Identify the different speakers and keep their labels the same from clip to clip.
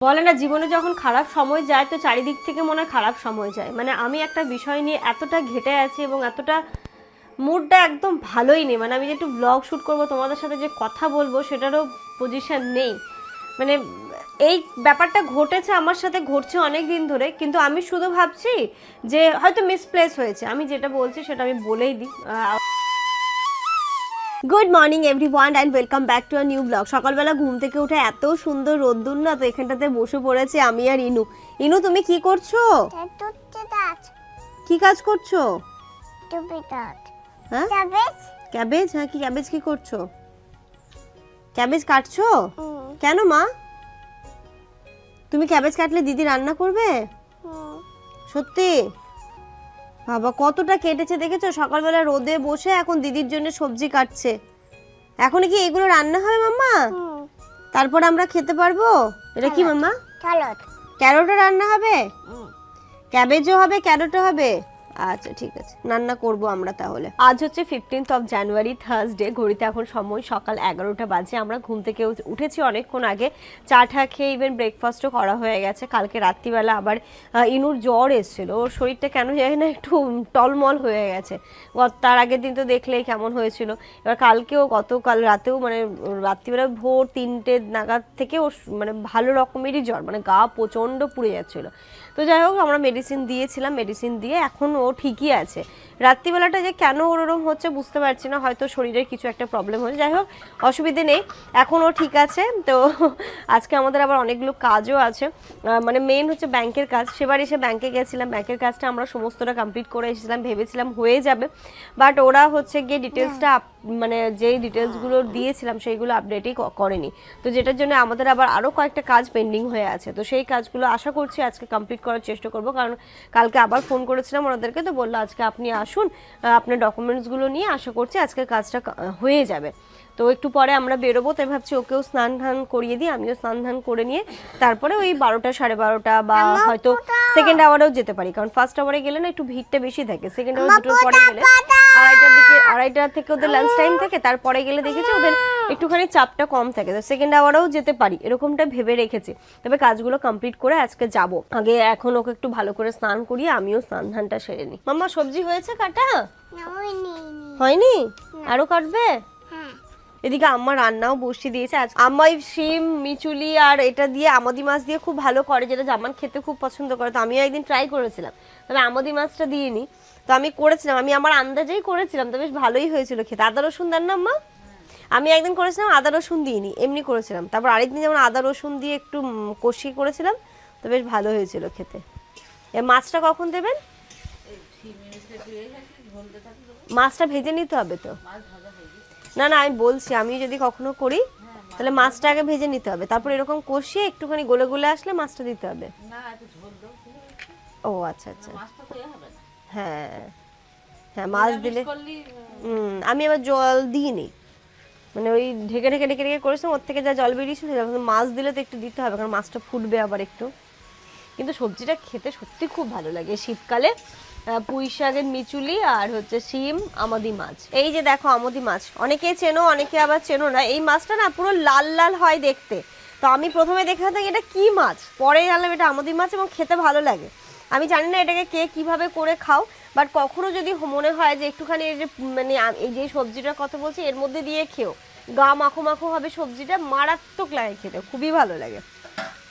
Speaker 1: বলে না জীবনে যখন খারাপ সময় যায় তো চারিদিক থেকে মনে হয় খারাপ সময় যায়। মানে আমি একটা বিষয় নিয়ে এতটা ঘেটে আছি এবং এতটা মুডটা একদম ভালোই নেই। মানে আমি যে একটু ব্লগ শ্যুট করবো তোমাদের সাথে যে কথা বলবো সেটারও পজিশন নেই। মানে এই ব্যাপারটা ঘটেছে আমার সাথে, ঘটছে অনেক দিন ধরে, কিন্তু আমি শুধু ভাবছি যে হয়তো মিসপ্লেস হয়েছে। আমি যেটা বলছি সেটা আমি বলেই দিই। Good morning everyone and welcome back to a new blog. সকালবেলা ঘুম থেকে উঠে এত সুন্দর রোদ্দুর না, তো এখানটাতে বসে পড়েছে আমি আর ইনু। ইনু তুমি কি করছো? কি কাজ করছো? হ্যাঁ ক্যাবেজ। হ্যাঁ কি ক্যাবেজ কি করছো? ক্যাবেজ কাটছো? কেন মা? তুমি ক্যাবেজ কাটলে দিদি রান্না করবে? সত্যি? বাবা কতটা কেটেছে দেখেছো, সকালবেলা রোদে বসে এখন দিদির জন্য সবজি কাটছে। এখন কি এগুলো রান্না হবে মাম্মা? তারপর আমরা খেতে পারবো? এটা কি মাম্মা? ক্যারোটও রান্না হবে? ক্যাবেজও হবে, ক্যারোটও হবে? আচ্ছা ঠিক আছে, রান্না করব আমরা তাহলে। আজ হচ্ছে 15th অফ জানুয়ারি, থার্সডে। ঘড়িতে এখন সময় সকাল 11টা বাজে। আমরা ঘুম থেকে উঠেছি অনেকক্ষণ আগে, চা ঠা খেয়ে ইভেন ব্রেকফাস্টও করা হয়ে গেছে। কালকে রাত্রিবেলা আবার ইনুর জ্বর এসেছিল, ওর শরীরটা কেন জানি না একটু টলমল হয়ে গেছে। তার আগের দিন তো দেখলেই কেমন হয়েছিল। এবার কালকেও, গতকাল রাতেও, মানে রাত্রিবেলা ভোর 3টে নাগাদ থেকে ওর মানে ভালো রকমেরই জ্বর, মানে গা প্রচণ্ড পুড়ে যাচ্ছিল। তো যাই হোক আমরা মেডিসিন দিয়েছিলাম, মেডিসিন দিয়ে এখন ও ঠিকই আছে। রাত্রিবেলাটা যে কেন ওরকম হচ্ছে বুঝতে পারছি না, হয়তো শরীরের কিছু একটা প্রবলেম হয়েছে। যাই হোক অসুবিধে নেই, এখন ও ঠিক আছে। তো আজকে আমাদের আবার অনেকগুলো কাজও আছে, মানে মেইন হচ্ছে ব্যাংকের কাজ। সেবার এসে ব্যাংকে গেছিলাম, ব্যাংকের কাজটা আমরা সমস্তটা কমপ্লিট করে এসেছিলাম, ভেবেছিলাম হয়ে যাবে। বাট ওরা হচ্ছে গিয়ে ডিটেলসটা মানে যেই ডিটেলসগুলো দিয়েছিলাম সেইগুলো আপডেটই করেনি। তো যেটার জন্য আমাদের আবার আরও কয়েকটা কাজ পেন্ডিং হয়ে আছে। তো সেই কাজগুলো আশা করছি আজকে কমপ্লিট করার চেষ্টা করব, কারণ কালকে আবার ফোন করেছিলাম ওনাদেরকে, তো বললো আজকে আপনি আসুন, আপনার ডকুমেন্টসগুলো নিয়ে আশা করছি আজকে কাজটা হয়ে যাবে। তো একটু পরে আমরা বেরোবো, তাই ভাবছি ওকেও স্নান ধান করিয়ে দিই, আমিও স্নান ধান করে নিয়ে তারপরে ওই 12টা 12:30 বা হয়তো সেকেন্ড আওয়ারেও যেতে পারি, কারণ ফার্স্ট আওয়ারে গেলে না একটু ভিড়টা বেশি থাকে। সেকেন্ড আওয়ার দুটোর পরে গেলে 2:30 থেকে ওদের লাঞ্চ টাইম থাকে, তারপরে গেলে দেখেছি ওদের একটুখানি চাপটা কম থাকে। তো সেকেন্ড আওয়ারেও যেতে পারি এরকমটা ভেবে রেখেছি। তবে কাজগুলো কমপ্লিট করে আজকে যাব। আগে এখন ওকে একটু ভালো করে স্নান করিয়ে আমিও স্নান ধানটা সেরে নিই। মাম্মা সবজি হয়েছে কাটা? হয়নি, আরো কাটবে? এদিকে আম্মা রান্নাও বসিয়ে দিয়েছে। আজ আম্মাই শিম, মিচুলি আর এটা দিয়ে আমদি মাছ দিয়ে খুব ভালো করে, যেটা জামান খেতে খুব পছন্দ করে। তো আমিও একদিন ট্রাই করেছিলাম, তবে আমদি মাছটা দিইনি। তো আমি করেছিলাম, আমি আমার আন্দাজেই করেছিলাম, তো বেশ ভালোই হয়েছিল খেতে। আদা রসুন দেন না আম্মা? আমি একদিন করেছিলাম আদা রসুন দিইনি, এমনি করেছিলাম। তারপর আরেকদিন যেমন আদা রসুন দিয়ে একটু কষিয়ে করেছিলাম, তো বেশ ভালো হয়েছিল খেতে। এ মাছটা কখন দেবেন? মাছটা ভেজে নিতে হবে তো? না না আমি বলছি, আমি যদি কখনো করি তাহলে মাছটা আগে ভেজে নিতে হবে, তারপর এরকম কষিয়ে একটুখানি গলে গলে আসলে মাছটা দিতে হবে। ও আচ্ছা আচ্ছা, হ্যাঁ হ্যাঁ মাছ দিলে। আমি আবার জল দিইনি, মানে ওই ঢেকে ঢেকে ঢেকে ঢেকে করেছিলাম, ওর থেকে যা জল বেরিয়েছিল। মাছ দিলে তো একটু দিতে হবে, কারণ মাছটা ফুটবে আবার একটু। কিন্তু সবজিটা খেতে সত্যি খুব ভালো লাগে শীতকালে। পুঁই শাকের মিচুলি আর হচ্ছে শিম, আমদি মাছ। এই যে দেখো আমদি মাছ, অনেকে চেনো অনেকে আবার চেনো না। এই মাছটা না পুরো লাল লাল হয় দেখতে। তো আমি প্রথমে দেখে থাকি এটা কি মাছ, পরে জানলাম এটা আমদি মাছ, এবং খেতে ভালো লাগে। আমি জানি না এটাকে কে কিভাবে করে খাও, বাট কখনো যদি মনে হয় যে একটুখানি এই যে মানে এই যে সবজিটার কথা বলছি এর মধ্যে দিয়ে খেও, গা মাখো মাখো হবে সবজিটা, মারাত্মক লাগে খেতে, খুবই ভালো লাগে,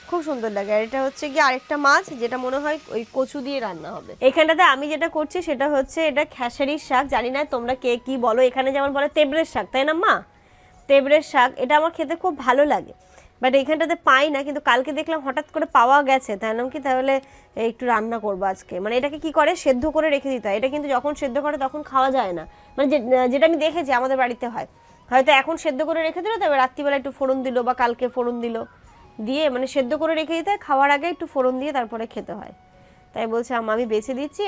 Speaker 1: খুব সুন্দর লাগে। আর এটা হচ্ছে কি আরেকটা মাছ, যেটা মনে হয় ওই কচু দিয়ে রান্না হবে। এখানটাতে আমি যেটা করছি সেটা হচ্ছে এটা খেসারির শাক, জানি না তোমরা কে কি বলো। এখানে যেমন বলে তেবড়ের শাক, তাই না মা? তেবড়ের শাক, এটা আমার খেতে খুব ভালো লাগে, বাট এখানটাতে পাই না। কিন্তু কালকে দেখলাম হঠাৎ করে পাওয়া গেছে, তাই না কি? তাহলে একটু রান্না করবো আজকে। মানে এটাকে কি করে সেদ্ধ করে রেখে দিতে হয়, এটা কিন্তু যখন সেদ্ধ করে তখন খাওয়া যায় না। মানে যেটা আমি দেখেছি আমাদের বাড়িতে হয়, হয়তো এখন সেদ্ধ করে রেখে দিল, তবে রাত্রিবেলা একটু ফোড়ন দিল বা কালকে ফোড়ন দিল দিয়ে, মানে সেদ্ধ করে রেখে দিতে হয়, খাওয়ার আগে একটু ফোড়ন দিয়ে তারপরে খেতে হয়। তাই বলছে আমি বেছে দিচ্ছি,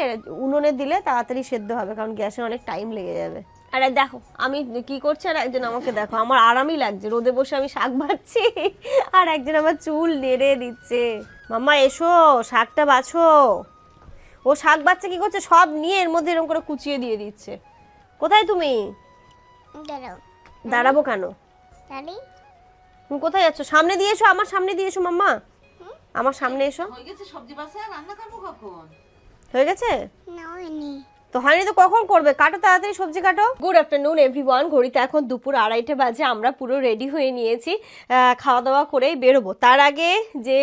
Speaker 1: উনুনে দিলে তাড়াতাড়ি সেদ্ধ হবে, কারণ গ্যাসে অনেক টাইম লেগে যাবে। আর দেখো আমি কি করছি, আর একজন আমাকে দেখো, আমার আরামই লাগছে, রোদে বসে আমি শাক বাছছি আর একজন আমার চুল নেড়ে দিচ্ছে। মাম্মা এসো শাকটা বাছো। ও শাক বাচ্চা কি করছে, সব নিয়ে এর মধ্যে এরকম করে কুচিয়ে দিয়ে দিচ্ছে। কোথায় তুমি? দাঁড়াবো কেন? কোথায় যাচ্ছ? সামনে দিয়ে এসো, আমার সামনে দিয়ে এসো মাম্মা। আমার সামনে এসো।
Speaker 2: হয়ে গেছে সবজি বাসা, রান্না করবো কখন?
Speaker 1: হয়ে গেছে
Speaker 3: না হয়নি।
Speaker 1: তো হয়নি তো কখন করবে? কাটো তাড়াতাড়ি সবজি কাটো। গুড আফটারনুন এভরিওয়ান, ঘড়িতে এখন দুপুর 2:30 বাজে। আমরা পুরো রেডি হয়ে নিয়েছি, খাওয়া দাওয়া করেই বেরোবো। তার আগে যে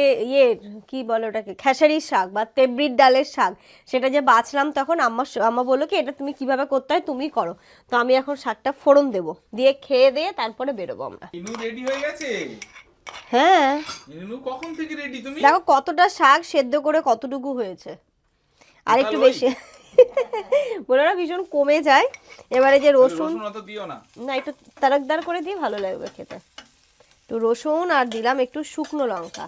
Speaker 1: কি বলে ওটাকে, খেসারির শাক বা তেবড়ির ডালের শাক, সেটা যে বাছলাম তখন আম্মা বললো কি এটা তুমি কিভাবে করতে হয় তুমি করো। তো আমি এখন শাকটা ফোড়ন দেবো, দিয়ে খেয়ে দিয়ে তারপরে বেরোবো আমরা।
Speaker 4: ইনু রেডি হয়ে গেছে?
Speaker 1: হ্যাঁ
Speaker 4: ইনু কখন থেকে রেডি তুমি?
Speaker 1: দেখো কতটা শাক সেদ্ধ করে কতটুকু হয়েছে, আর একটু বেশি বলে না ভীষণ কমে যায়। এবারে যে রসুন
Speaker 4: অত দিও না,
Speaker 1: না একটু তারাকদার করে দিয়ে ভালো লাগবে খেতে। একটু রসুন আর দিলাম একটু শুকনো লঙ্কা,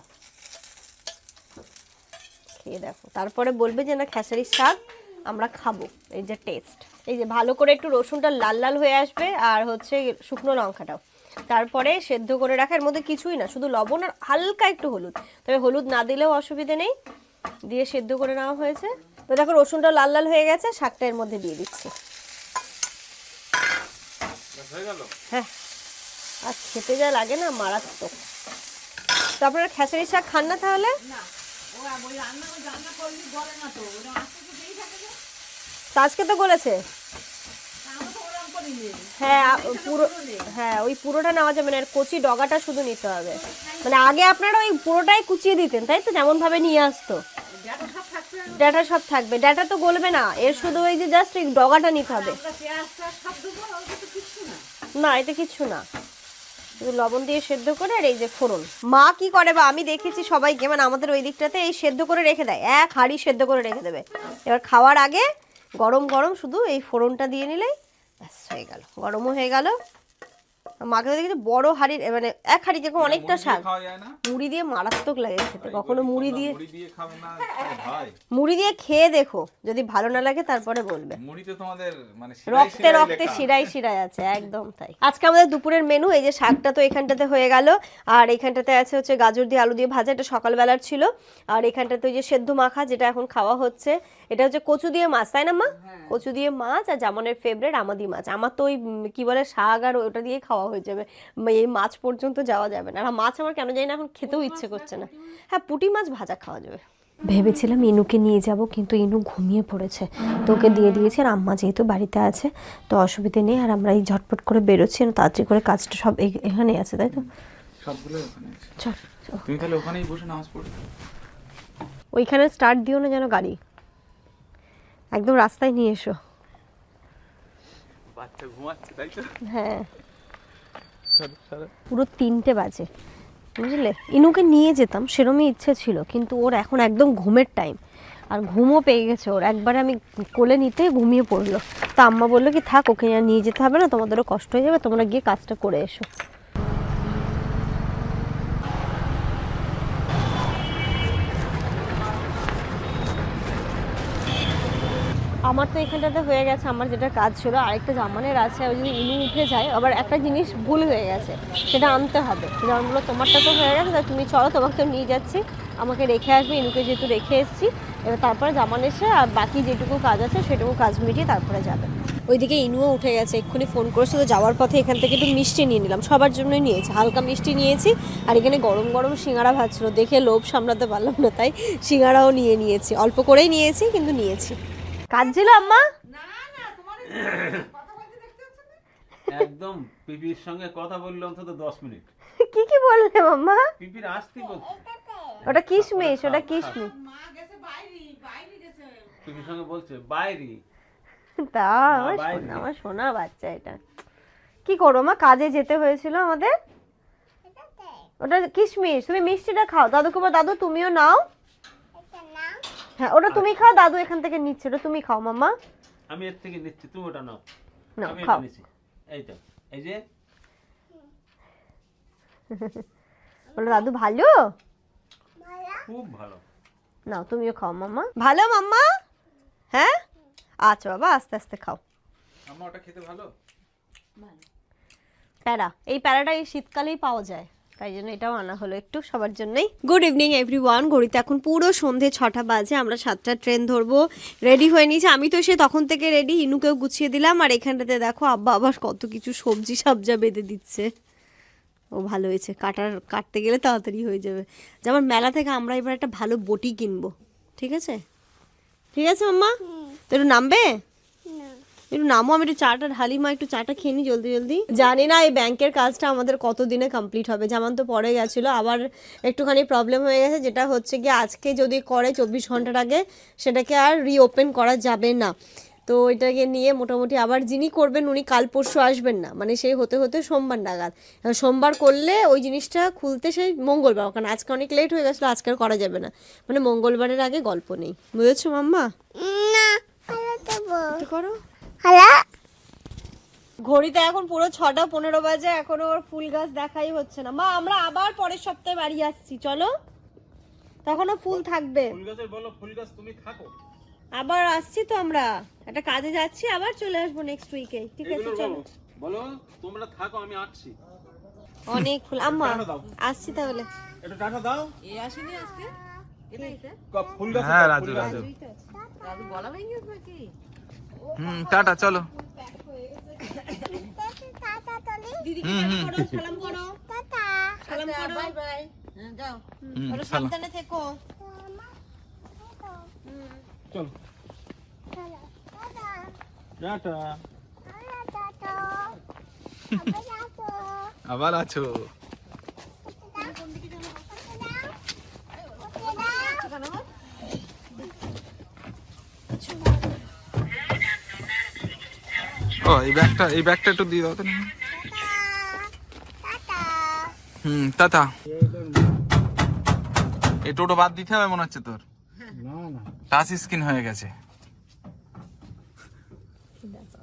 Speaker 1: খেয়ে দেখো তারপরে বলবে যে না খেসারির শাক আমরা খাবো। এই যে টেস্ট, এই যে ভালো করে একটু রসুনটা লাল লাল হয়ে আসবে আর হচ্ছে শুকনো লঙ্কাটাও, তারপরে সেদ্ধ করে রাখা। এর মধ্যে কিছুই না, শুধু লবণ আর হালকা একটু হলুদ, তবে হলুদ না দিলেও অসুবিধে নেই, দিয়ে সেদ্ধ করে নেওয়া হয়েছে। তো দেখো রসুনটা লাল লাল হয়ে গেছে, শাকটা এর মধ্যে দিয়ে দিচ্ছি।
Speaker 4: হয়ে গেল?
Speaker 1: হ্যাঁ, আর খেতে যা লাগে না মারাত্মক। তো আপনারা খেসারির শাক খান না তাহলে?
Speaker 2: ওই রান্না করলি গলে না তো, ওরা আস্তে আস্তে দিয়ে থাকে যে।
Speaker 1: তো আজকে তো বলেছে।
Speaker 2: আমরা তো ওরকম করিনি।
Speaker 1: হ্যাঁ পুরো, হ্যাঁ ওই পুরোটা নেওয়া যাবে না, এর কচি ডগাটা শুধু নিতে হবে। মানে আগে আপনারা ওই পুরোটাই কুচিয়ে দিতেন তাই তো, যেমন ভাবে নিয়ে আসতো।
Speaker 2: ডাটা সব থাকবে,
Speaker 1: ডাটা সব থাকবে, ডাটা তো গলবে না, এর শুধু ওই যে জাস্ট এই ডগাটা নিতে হবে।
Speaker 2: আমরা পেঁয়াজটা সব দেবো, ওটা তো কিচ্ছু না।
Speaker 1: না এটা কিচ্ছু না, শুধু লবণ দিয়ে সেদ্ধ করে। আর এই যে ফোড়ন, মা কি করে বা আমি দেখেছি সবাইকে, মানে আমাদের ওই দিকটাতে এই সেদ্ধ করে রেখে দেয়, এক হাঁড়ি সেদ্ধ করে রেখে দেবে। এবার খাওয়ার আগে গরম গরম শুধু এই ফোড়নটা দিয়ে নিলেই ব্যাস হয়ে গেল, গরমও হয়ে গেল। মাকে দেখেছি বড় হাঁড়ির, মানে এক হাঁড়ি যেরকম অনেকটা শাক,
Speaker 4: খাওয়া যায় না?
Speaker 1: মুড়ি দিয়ে মারাত্মক লাগে খেতে। কখনো মুড়ি দিয়ে
Speaker 4: খাবে না ভাই?
Speaker 1: মুড়ি দিয়ে খেয়ে দেখো, যদি ভালো না লাগে তারপরে বলবে।
Speaker 4: মুড়িতে তোমাদের মানে
Speaker 1: রক্তে রক্তে শিরায় শিরায় আছে, একদম তাই। আজকে আমাদের দুপুরের মেনু এই যে শাকটা তো এখানটাতে হয়ে গেল, আর এখানটাতে আছে হচ্ছে গাজর দিয়ে আলু দিয়ে ভাজা, এটা সকালবেলার ছিল। আর এখানটাতে ওই যে সেদ্ধ মাখা যেটা এখন খাওয়া হচ্ছে, এটা হচ্ছে কচু দিয়ে মাছ, তাই না মা? কচু দিয়ে মাছ, আর জামানের ফেভারিট আমাদি মাছ। আমার তো ওই কি বলে শাক আর ওটা দিয়ে খাওয়া হয়ে যাবে, এই মাছ পর্যন্ত যাওয়া যাবে না। আর মাছ আমার কেন জানি না এখন খেতেও ইচ্ছে করছে না। হ্যাঁ পুঁটি মাছ ভাজা খাওয়া যাবে। ভেবেছিলাম ইনুকে নিয়ে যাব, কিন্তু ইনু ঘুমিয়ে পড়েছে, তো ওকে দিয়ে দিয়েছি। আর আম্মা যেহেতু বাড়িতে আছে তো অসুবিধে নেই। আর আমরা এই ঝটপট করে বেরোচ্ছি, তাড়াতাড়ি করে কাজটা সব এখানে আছে, তাই তো?
Speaker 4: সবগুলো ওখানে আছে।
Speaker 1: চল
Speaker 4: তুমি তাহলে ওখানেই বসে নামাজ পড়ো।
Speaker 1: ওইখানে স্টার্ট দিও না যেন গাড়ি, একদম রাস্তায় নিয়ে এসো।
Speaker 4: বাচ্চা ঘুমাচ্ছে তাই তো?
Speaker 1: হ্যাঁ পুরো 3টে বাজে, বুঝলে? ইনুকে নিয়ে যেতাম সেরমই ইচ্ছে ছিল, কিন্তু ওর এখন একদম ঘুমের টাইম, আর ঘুমও পেয়ে গেছে ওর। একবারে আমি কোলে নিতে ঘুমিয়ে পড়লো। তো আম্মা বললো কি থাক, ওকে নিয়ে যেতে হবে না, তোমাদেরও কষ্ট হয়ে যাবে, তোমরা গিয়ে কাজটা করে এসো। আমার তো এখানটাতে হয়ে গেছে, আমার যেটা কাজ ছিল। আরেকটা জামানের আছে, ওই যদি ইনু উঠে যায় আবার একটা জিনিস ভুল হয়ে গেছে, সেটা আনতে হবে। যেমন বললো তোমারটা তো হয়ে গেছে, তা তুমি চলো, তোমাকে নিয়ে যাচ্ছি, আমাকে রেখে আসবে। ইনুকে যেহেতু রেখে এসেছি, এবার তারপরে জামান এসে আর বাকি যেটুকু কাজ আছে সেটুকু কাজ মিটিয়ে তারপরে যাবে। ওইদিকে ইনুও উঠে গেছে, এক্ষুনি ফোন করেছে। তো যাওয়ার পথে এখান থেকে একটু মিষ্টি নিয়ে নিলাম, সবার জন্যই নিয়েছি, হালকা মিষ্টি নিয়েছি। আর এখানে গরম গরম সিঙ্গারা ভাজছিল, দেখে লোভ সামলাতে পারলাম না, তাই সিঙ্গারাও নিয়েছি। অল্প করেই নিয়েছি, কিন্তু নিয়েছি। কাজ ছিল আম্মা?
Speaker 2: না না, তোমার কথা বলতে দেখতে হচ্ছে না।
Speaker 5: একদম পিপির সঙ্গে কথা বললে অন্তত 10 মিনিট।
Speaker 1: কি বললে মাম্মা?
Speaker 5: পিপির আসতে বলছে।
Speaker 1: ওটা কিশমিশ, ওটা কিশমিশ।
Speaker 2: মা গেছে বাইরে গেছে।
Speaker 5: পিপির সঙ্গে বলছে বাইরে।
Speaker 1: তা আমার সোনা বাচ্চা এটা। কি করো মা, কাজে যেতে হয়েছিল আমাদের। ওটা কিশমিশ, তুমি মিষ্টিটা খাও। দাদুকে বল, দাদু তুমিও নাও। হ্যাঁ ওটা তুমি খাও, দাদু এখান থেকে নিচ্ছে, ওটা তুমি খাও মাম্মা।
Speaker 5: আমি এর থেকে নিচ্ছি, তুমি ওটা নাও।
Speaker 1: না
Speaker 5: আমি
Speaker 1: খাও।
Speaker 5: এটা নিচ্ছি। এই তো, এই যে
Speaker 1: বলো দাদু ভালো,
Speaker 5: খুব ভালো।
Speaker 1: নাও তুমিও খাও মাম্মা। ভালো মাম্মা? হ্যাঁ আচ্ছা বাবা, আস্তে আস্তে খাও।
Speaker 4: আম্মা ওটা খেতে ভালো?
Speaker 1: প্যারা, এই প্যারাটা এই শীতকালেই পাওয়া যায়, তাই জন্য এটাও আনা হলো একটু সবার জন্যই। গুড ইভিনিং এভরিওয়ান, ঘড়িতে এখন পুরো সন্ধে 6টা বাজে। আমরা 7টার ট্রেন ধরবো, রেডি হয়ে নিয়েছি। আমি তো সে তখন থেকে রেডি, ইনুকেও গুছিয়ে দিলাম। আর এখানটাতে দেখো আব্বা আবার কত কিছু সবজি সাবজা বেঁধে দিচ্ছে। ও ভালো হয়েছে, কাটতে গেলে তাড়াতাড়ি হয়ে যাবে। যেমন মেলা থেকে আমরা এবার একটা ভালো বটি কিনবো, ঠিক আছে? ঠিক আছে মাম্মা, তো একটু নামবে? একটু নামো, আমি একটু চাটা ঢালি মা, একটু চাটা খেয়ে নি জলদি জলদি। জানি না এই ব্যাংকের কাজটা আমাদের কত দিনে কমপ্লিট হবে। যেমন তো পড়ে গেছিলো, আবার একটুখানি প্রবলেম হয়ে গেছে, যেটা হচ্ছে কি আজকে যদি করে 24 ঘন্টার আগে সেটাকে আর রিওপেন করা যাবে না। তো এটাকে নিয়ে মোটামুটি আবার যিনি করবেন উনি কাল পরশু আসবেন না, মানে সেই হতে হতে সোমবার নাগাদ। সোমবার করলে ওই জিনিসটা খুলতে সেই মঙ্গলবার, কারণ আজকে অনেক লেট হয়ে গেছিলো, আজকে আর করা যাবে না, মানে মঙ্গলবারের আগে গল্প নেই, বুঝেছো মাম্মা? করো। ঘড়িতে এখন পুরো 6:15 বাজে, এখনো ওর ফুল গাছ দেখাই হচ্ছে না। মা আমরা আবার পরের সপ্তাহে বাড়ি আসছি, চলো, তখনও ফুল থাকবে।
Speaker 5: ফুল গাছের বলো, ফুল গাছ তুমি থাকো।
Speaker 1: আবার আসছি তো, আমরা একটা কাজে যাচ্ছি, আবার চলে আসবো নেক্সট উইকে, ঠিক আছে? চলো
Speaker 5: বলো তোমরা থাকো, আমি আসছি।
Speaker 1: অনেক ফুল। আম্মা আসছি তাহলে।
Speaker 5: একটু টাটা দাও।
Speaker 2: এ আসেনি আজকে? এটা এটা
Speaker 5: ফুল গাছ।
Speaker 4: হ্যাঁ রাজু রাজু।
Speaker 2: রাজু গলা ভেঙে গেছে কি?
Speaker 4: টাটা চলো।
Speaker 1: দিদিকে টাটা করো, সালাম করো, সালাম করো,
Speaker 2: বাই বাই। যাও।
Speaker 1: বলো সাবধানে থেকো।
Speaker 5: চলো টাটা।
Speaker 4: আবার আছো? ও এই ব্যাগটা একটু দিয়ে দাও তো। টাটা। এই টোটো বাদ দিতে হবে মনে হচ্ছে তোর,
Speaker 5: না না,
Speaker 4: টাচ স্ক্রিন হয়ে গেছে।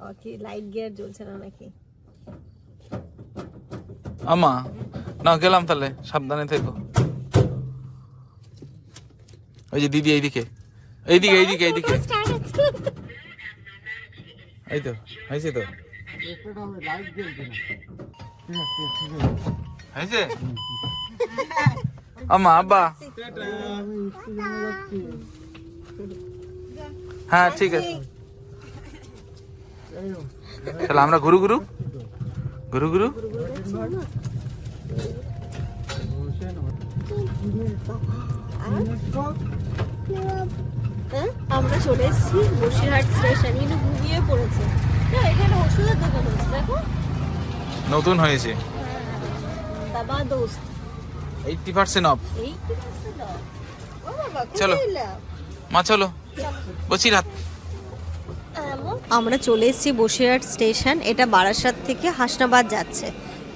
Speaker 1: ওকে, লাইট গিয়ার জ্বলছে না নাকি?
Speaker 4: আমা না, গেলাম তাহলে, সাবধানে থেকো। ওই যে দিদি এইদিকে এইদিকে এইদিকে এইদিকে, এই তো হয়েছে তো, হয়েছে। আমা আব্বা, হ্যাঁ ঠিক আছে, তাহলে আমরা ঘুরু ঘুরু ঘুরু ঘুরু।
Speaker 1: আমরা চলে এসেছি বসিরহাট স্টেশন, কিন্তু ঘুমিয়ে পড়েছে। এখানে ওষুধের দোকান হচ্ছে, দেখো
Speaker 4: নতুন হয়েছে,
Speaker 1: দাবা দোস্ত
Speaker 4: 80% অফ।
Speaker 1: এই কি করছে না? ও বাবা,
Speaker 4: চলো।
Speaker 1: কোথায় এলা?
Speaker 4: মা চলো বসিরহাট।
Speaker 1: আমরা চলে এসেছি বসিরহাট স্টেশন। এটা বারাসাত থেকে হাসনাবাদ যাচ্ছে,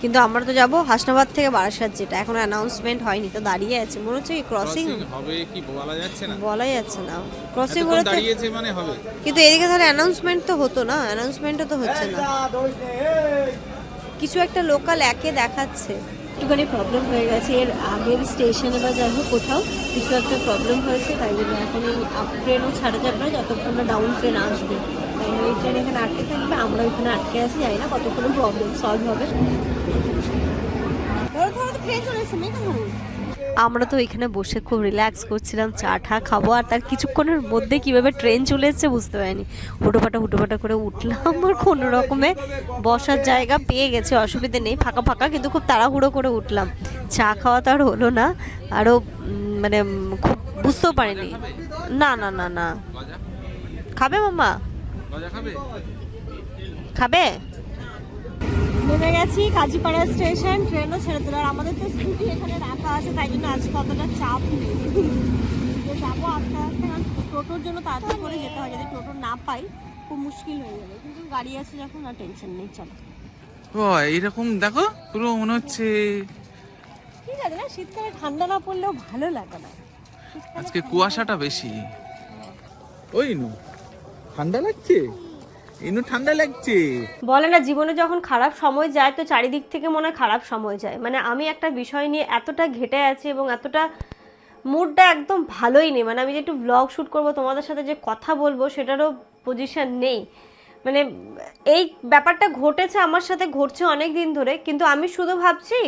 Speaker 1: কিন্তু আমরা তো যাব হাসনাবাদ থেকে বারাসাত, যেটা এখনো অ্যানাউন্সমেন্ট হয়নি, তো দাঁড়িয়ে আছে। মনে হচ্ছে ক্রসিং
Speaker 4: হবে কি বলা যাচ্ছে না,
Speaker 1: বলা যাচ্ছে না, ক্রসিং হলে তো
Speaker 4: দাঁড়িয়েছে মানে হবে।
Speaker 1: কিন্তু এদিকে তাহলে অ্যানাউন্সমেন্ট তো হতো না, অ্যানাউন্সমেন্টও তো হচ্ছে না। কিছু একটা লোকাল একে দেখাচ্ছে, একটুখানি প্রবলেম হয়ে গেছে। এর আগের স্টেশনে বা যাই হোক কোথাও কিছু একটা প্রবলেম হয়েছে, তাই জন্য এখন এই আপ ট্রেনও ছাড়া যাবে না যতক্ষণ না ডাউন ট্রেন আসবে। তাই ওই ট্রেন এখানে আটকে থাকবে, আমরা ওইখানে আটকে আছি, জানি না কতক্ষণ প্রবলেম সলভ হবে। আমরা তো এখানে বসে খুব রিল্যাক্স করছিলাম, চা ঠা খাবো, আর তার কিছুক্ষণের মধ্যে কিভাবে ট্রেন চলে এসেছে বুঝতে পারিনি। হুটোপাটা করে উঠলাম, আর কোনো রকমে বসার জায়গা পেয়ে গেছে, অসুবিধে নেই, ফাঁকা ফাঁকা, কিন্তু খুব তাড়াহুড়ো করে উঠলাম। চা খাওয়া তো আর হলো না, আরও মানে খুব বুঝতেও পারিনি। না না না না, খাবে মাম্মা? খাবে? নেমে গেছি কাজীপাড়া স্টেশন, ট্রেনও ছেড়ে দিল। আর আমাদের তো স্কুটি এখানে রাখা আছে, তাই জন্য আজকে অতটা চাপ নেই। যাবো আস্তে আস্তে, কারণ টোটোর জন্য তাড়াতাড়ি করে যেতে হয়, যদি টোটো না পাই খুব মুশকিল হয়ে যাবে, কিন্তু গাড়ি আছে যখন আর টেনশন নেই। চলো।
Speaker 4: ও এইরকম দেখো, পুরো মনে হচ্ছে
Speaker 1: ঠিক আছে না, শীতকালে ঠান্ডা না পড়লেও ভালো লাগে না।
Speaker 4: আজকে কুয়াশাটা বেশি। ওই নু ঠান্ডা লাগছে, ইনু ঠান্ডা লাগছে।
Speaker 1: বলে না, জীবনে যখন খারাপ সময় যায় তো চারিদিক থেকে মনে হয় খারাপ সময় যায়। মানে আমি একটা বিষয় নিয়ে এতটা ঘেটে আছি এবং এতটা মুডটা একদম ভালোই নেই, মানে আমি যে একটু ব্লগ শ্যুট করবো, তোমাদের সাথে যে কথা বলবো, সেটারও পজিশন নেই। মানে এই ব্যাপারটা ঘটেছে আমার সাথে, ঘটছে অনেক দিন ধরে, কিন্তু আমি শুধু ভাবছি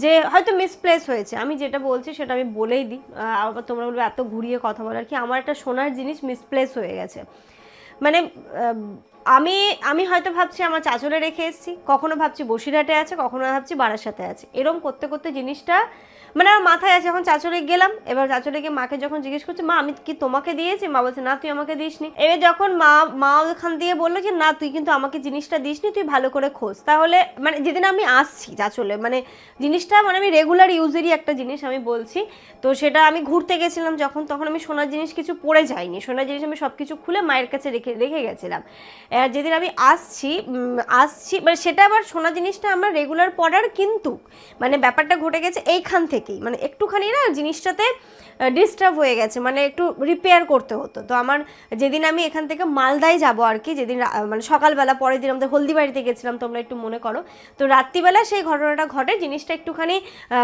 Speaker 1: যে হয়তো মিসপ্লেস হয়েছে। আমি যেটা বলছি সেটা আমি বলেই দিই, আবার তোমরা বলবে এত ঘুরিয়ে কথা বলার কি। আমার একটা সোনার জিনিস মিসপ্লেস হয়ে গেছে। মানে আমি আমি হয়তো ভাবছি আমার চাচলে রেখে এসেছি, কখনো ভাবছি বসিরহাটে আছে, কখনো ভাবছি বারাসাতে আছে, এরকম করতে করতে জিনিসটা মানে আমার মাথায় আছে। যখন চাচলে গেলাম, এবার চাচলে গিয়ে মাকে যখন জিজ্ঞেস করছে মা আমি কি তোমাকে দিয়েছি, মা বলছে না তুই আমাকে দিসনি। এবার যখন মা ওখান দিয়ে বললো যে না তুই কিন্তু আমাকে জিনিসটা দিসনি, তুই ভালো করে খোঁজ। তাহলে মানে যেদিন আমি আসছি চাচলে, মানে জিনিসটা মানে আমি রেগুলার ইউজেরই একটা জিনিস আমি বলছি। তো সেটা আমি ঘুরতে গেছিলাম যখন, তখন আমি সোনার জিনিস কিছু পরে যাইনি, সোনার জিনিস আমি সব কিছু খুলে মায়ের কাছে রেখে গেছিলাম। আর যেদিন আমি আসছি মানে সেটা আবার সোনার জিনিসটা আমরা রেগুলার পরার, কিন্তু মানে ব্যাপারটা ঘটে গেছে এইখান থেকেই, মানে একটুখানি না জিনিসটাতে ডিস্টার্ব হয়ে গেছে, মানে একটু রিপেয়ার করতে হতো। তো আমার যেদিন আমি এখান থেকে মালদায় যাব আর কি, যেদিন মানে সকালবেলা, পরের দিন আমাদের হলদিবাড়িতে গেছিলাম, তোমরা একটু মনে করো। তো রাত্রিবেলা সেই ঘটনাটা ঘটে, জিনিসটা একটুখানি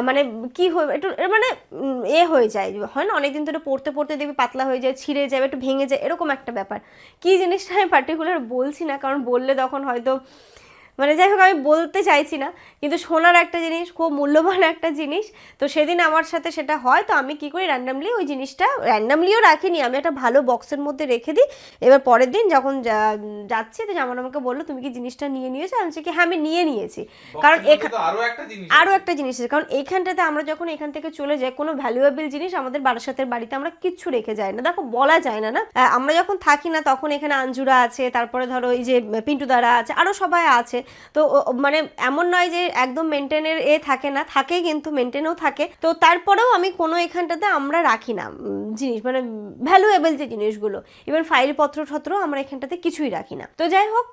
Speaker 1: মানে কি একটু মানে হয়ে যায়, হয় না অনেকদিন ধরে পড়তে পড়তে দেখবি পাতলা হয়ে যায়, ছিঁড়ে যাবে, একটু ভেঙে যায়, এরকম একটা ব্যাপার। কি জিনিসটা আমি পার্টিকুলার বলছি না, কারণ বললে তখন হয়তো মানে যাই হোক আমি বলতে চাইছি না, কিন্তু সোনার একটা জিনিস, খুব মূল্যবান একটা জিনিস। তো সেদিন আমার সাথে সেটা হয়। তো আমি কি করি, র্যান্ডামলি ওই জিনিসটা, র্যান্ডামলিও রাখিনি আমি, একটা ভালো বক্সের মধ্যে রেখে দিই। এবার পরের দিন যখন যাচ্ছি, তো জামান আমাকে বললো তুমি কি জিনিসটা নিয়ে নিয়েছো, আমি কি হ্যাঁ আমি নিয়ে নিয়েছি। কারণ আরও একটা জিনিস আছে, কারণ এইখানটাতে আমরা যখন এখান থেকে চলে যাই, কোনো ভ্যালুয়েবল জিনিস আমাদের বারাসাতের বাড়িতে আমরা কিচ্ছু রেখে যাই না। দেখো বলা যায় না, আমরা যখন থাকি না তখন এখানে আঞ্জুরা আছে, তারপরে ধরো এই যে পিন্টু দ্বারা আছে, আরও সবাই আছে। তো মানে এমন নয় যে একদম মেনটেনের থাকে না, থাকে, কিন্তু মেনটেনও থাকে। তো তারপরেও আমি কোনো এখানটাতে আমরা রাখি না জিনিস, মানে ভ্যালুয়েবল যে জিনিসগুলো, ইভেন ফাইলপত্র আমরা এখানটাতে কিছুই রাখি না। তো যাই হোক,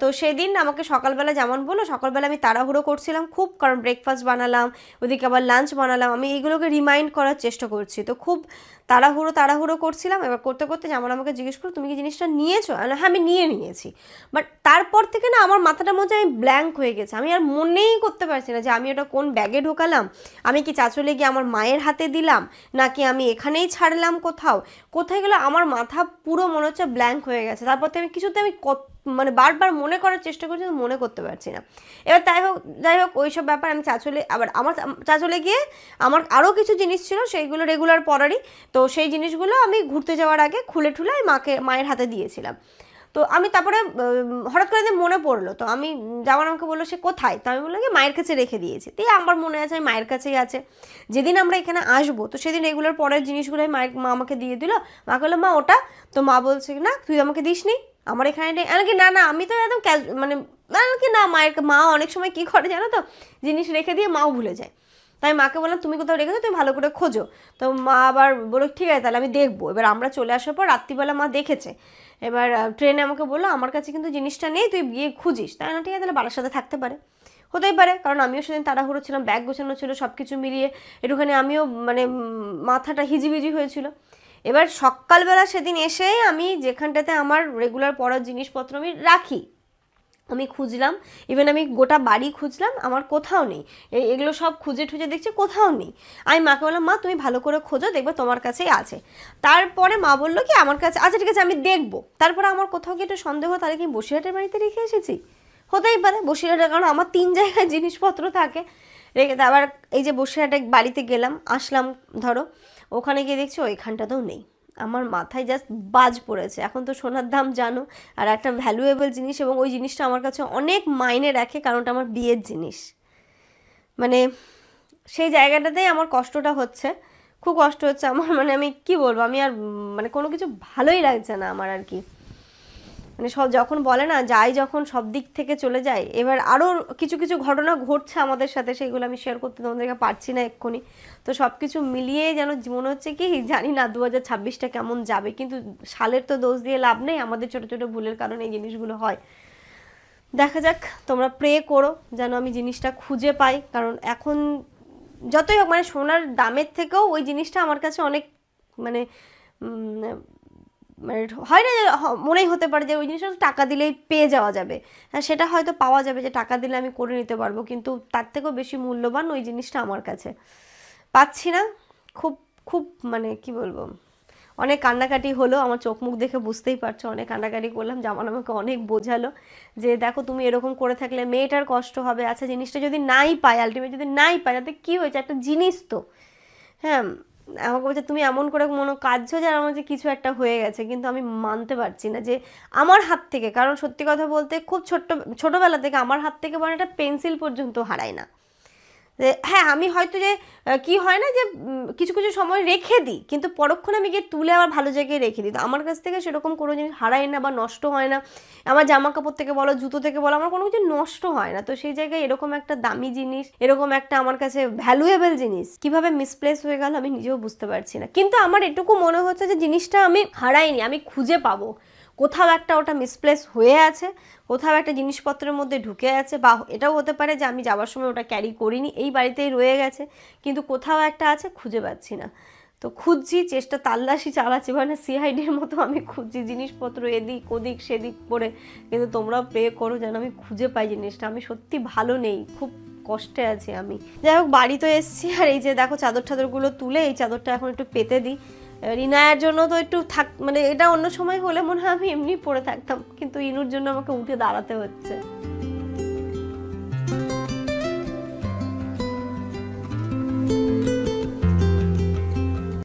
Speaker 1: তো সেদিন আমাকে সকালবেলা যেমন বলো, সকালবেলা আমি তাড়াহুড়ো করছিলাম খুব, কারণ ব্রেকফাস্ট বানালাম, ওদিকে আবার লাঞ্চ বানালাম, আমি এইগুলোকে রিমাইন্ড করার চেষ্টা করছি। তো খুব তাড়াহুড়ো করছিলাম। এবার করতে করতে যেমন আমাকে জিজ্ঞেস করো তুমি কি জিনিসটা নিয়েছো, হ্যাঁ আমি নিয়েছি। বাট তারপর থেকে না আমার মাথাটার মধ্যে আমি ব্ল্যাঙ্ক হয়ে গেছে, আমি আর মনেই করতে পারছি না যে আমি ওটা কোন ব্যাগে ঢোকালাম, আমি কি চাচলে গিয়ে আমার মায়ের হাতে দিলাম, নাকি আমি এখানেই ছাড়লাম কোথায় গেলো, আমার মাথা পুরো মনে হচ্ছে ব্ল্যাঙ্ক হয়ে গেছে। তারপর তো আমি কিছুতে আমি মানে বারবার মনে করার চেষ্টা করছি, মনে করতে পারছি না। এবার যাই হোক ওইসব ব্যাপার আমি চাচলে, আবার আমার চাচলে গিয়ে আমার আরও কিছু জিনিস ছিল, সেইগুলো রেগুলার পরারই। তো সেই জিনিসগুলো আমি ঘুরতে যাওয়ার আগে খুলে ঠুলে মায়ের হাতে দিয়েছিলাম। তো আমি তারপরে হঠাৎ করে মনে পড়লো, তো আমি যেমন আমাকে বললো সে কোথায়, তো আমি বললাম কি মায়ের কাছে রেখে দিয়েছি। তো আমার মনে আছে আমি মায়ের কাছেই আছে। যেদিন আমরা এখানে আসবো, তো সেদিন রেগুলার পরের জিনিসগুলো মা আমাকে দিয়ে দিল। মা বললো মা ওটা, তো মা বলছে না তুই আমাকে দিসনি, আমার এখানে নেই। কি না আমি তো একদম মানে কি না, মা অনেক সময় কী করে জানো তো, জিনিস রেখে দিয়ে মাও ভুলে যায়। তাই মাকে বললাম তুমি কোথাও রেখেছো, তুমি ভালো করে খোঁজো। তো মা আবার বললো ঠিক আছে তাহলে আমি দেখবো। এবার আমরা চলে আসার পর রাত্রিবেলা মা দেখেছে। এবার ট্রেনে আমাকে বললো আমার কাছে কিন্তু জিনিসটা নেই, তুই গিয়ে খুঁজিস। তাই না ঠিক আছে, তাহলে বাবার সাথে থাকতে পারে, হতেই পারে, কারণ আমিও সেদিন তাড়াহুড়ো ছিলাম, ব্যাগ গোছানো ছিল, সব কিছু মিলিয়ে একটুখানি আমিও মানে মাথাটা হিজিবিজি হয়েছিল। এবার সকালবেলা সেদিন এসে আমি যেখানটাতে আমার রেগুলার পড়ার জিনিসপত্র আমি রাখি, আমি খুঁজলাম, ইভেন আমি গোটা বাড়ি খুঁজলাম, আমার কোথাও নেই। এগুলো সব খুঁজে দেখছি কোথাও নেই। আমি মাকে বললাম মা তুমি ভালো করে খোঁজো, দেখবে তোমার কাছেই আছে। তারপরে মা বললো কি আমার কাছে আচ্ছা ঠিক আছে আমি দেখবো। তারপরে আমার কোথাও কি একটু সন্দেহ, তাহলে কি বসিরহাটের বাড়িতে রেখে এসেছি, হতেই পারে বসিরহাটের, কারণ আমার 3 জায়গায় জিনিসপত্র থাকে রেখে। আবার এই যে বসিরহাটে বাড়িতে গেলাম, আসলাম ধরো, ওখানে গিয়ে দেখছি ওইখানটাতেও নেই। আমার মাথায় জাস্ট বাজ পড়েছে। এখন তো সোনার দাম জানো, আর একটা ভ্যালুয়েবল জিনিস, এবং ওই জিনিসটা আমার কাছে অনেক মাইনে রাখে, কারণটা আমার বিয়ের জিনিস। মানে সেই জায়গাটাতেই আমার কষ্টটা হচ্ছে, খুব কষ্ট হচ্ছে আমার। মানে আমি কি বলবো, আমি আর মানে কোনো কিছু ভালোই লাগছে না আমার আর কি। মানে সব যখন বলে না যাই যখন সব দিক থেকে চলে যায়, এবার আরও কিছু ঘটনা ঘটছে আমাদের সাথে, সেইগুলো আমি শেয়ার করতে তোমাদেরকে পারছি না এক্ষুনি। তো সব কিছু মিলিয়ে যেন মনে হচ্ছে কি জানি না 2026টা কেমন যাবে, কিন্তু সালের তো দোষ দিয়ে লাভ নেই, আমাদের ছোটো ছোটো ভুলের কারণে এই জিনিসগুলো হয়। দেখা যাক, তোমরা প্রে করো যেন আমি জিনিসটা খুঁজে পাই, কারণ এখন যতই হোক মানে সোনার দামের থেকেও ওই জিনিসটা আমার কাছে অনেক মানে মানে হয় না, মনেই হতে পারে যে ওই জিনিসটা টাকা দিলেই পেয়ে যাওয়া যাবে। হ্যাঁ সেটা হয়তো পাওয়া যাবে, যে টাকা দিলে আমি করে নিতে পারবো, কিন্তু তার থেকেও বেশি মূল্যবান ওই জিনিসটা আমার কাছে। পাচ্ছি না, খুব মানে কি বলবো, অনেক কান্নাকাটি হলো, আমার চোখ মুখ দেখে বুঝতেই পারছো, অনেক কান্নাকাটি করলাম। জামান আমাকে অনেক বোঝালো যে দেখো তুমি এরকম করে থাকলে মেয়েটার কষ্ট হবে। আচ্ছা জিনিসটা যদি নাই পায়, আলটিমেট যদি নাই পায়, তাতে কী হয়েছে, একটা জিনিস তো, হ্যাঁ আমাকে বলছে তুমি এমন করে মনে কাঁদছো যে আমার যে কিছু একটা হয়ে গেছে, কিন্তু আমি মানতে পারছি না যে আমার হাত থেকে, কারণ সত্যি কথা বলতে খুব ছোটোবেলা থেকে আমার হাত থেকে মানে একটা পেন্সিল পর্যন্ত হারায় না। যে হ্যাঁ আমি হয়তো যে কি হয় না যে কিছু কিছু সময় রেখে দিই, কিন্তু পরক্ষণে আমি গিয়ে তুলে আবার ভালো জায়গায় রেখে দিই। তো আমার কাছ থেকে সেরকম কোনো জিনিস হারায় না বা নষ্ট হয় না। আমার জামা কাপড় থেকে বলো, জুতো থেকে বলো, আমার কোনো কিছু নষ্ট হয় না। তো সেই জায়গায় এরকম একটা দামি জিনিস, এরকম একটা আমার কাছে ভ্যালুয়েবল জিনিস কিভাবে মিসপ্লেস হয়ে গেল আমি নিজেও বুঝতে পারছি না। কিন্তু আমার এটুকু মনে হচ্ছে যে জিনিসটা আমি হারাইনি, আমি খুঁজে পাবো। কোথাও একটা ওটা মিসপ্লেস হয়ে আছে, কোথাও একটা জিনিসপত্রের মধ্যে ঢুকে আছে, বা এটাও হতে পারে যে আমি যাওয়ার সময় ওটা ক্যারি করিনি, এই বাড়িতেই রয়ে গেছে, কিন্তু কোথাও একটা আছে, খুঁজে পাচ্ছি না। তো খুঁজছি, চেষ্টা তাল্লাশি চালাচ্ছি, মানে সিআইডির মতো আমি খুঁজছি জিনিসপত্র এদিক ওদিক সেদিক করে, কিন্তু তোমরাও প্রে করো যেন আমি খুঁজে পাই জিনিসটা। আমি সত্যি ভালো নেই, খুব কষ্টে আছি আমি। যাই হোক, বাড়ি তো এসছি, আর এই যে দেখো চাদর টাদরগুলো তুলে এই চাদরটা এখন একটু পেতে দিই। রিনায়ের জন্য তো একটু মানে এটা অন্য সময় হলে মনে হয় আমি এমনি পড়ে থাকতাম, কিন্তু ইনুর জন্য আমাকে উঠে দাঁড়াতে হচ্ছে।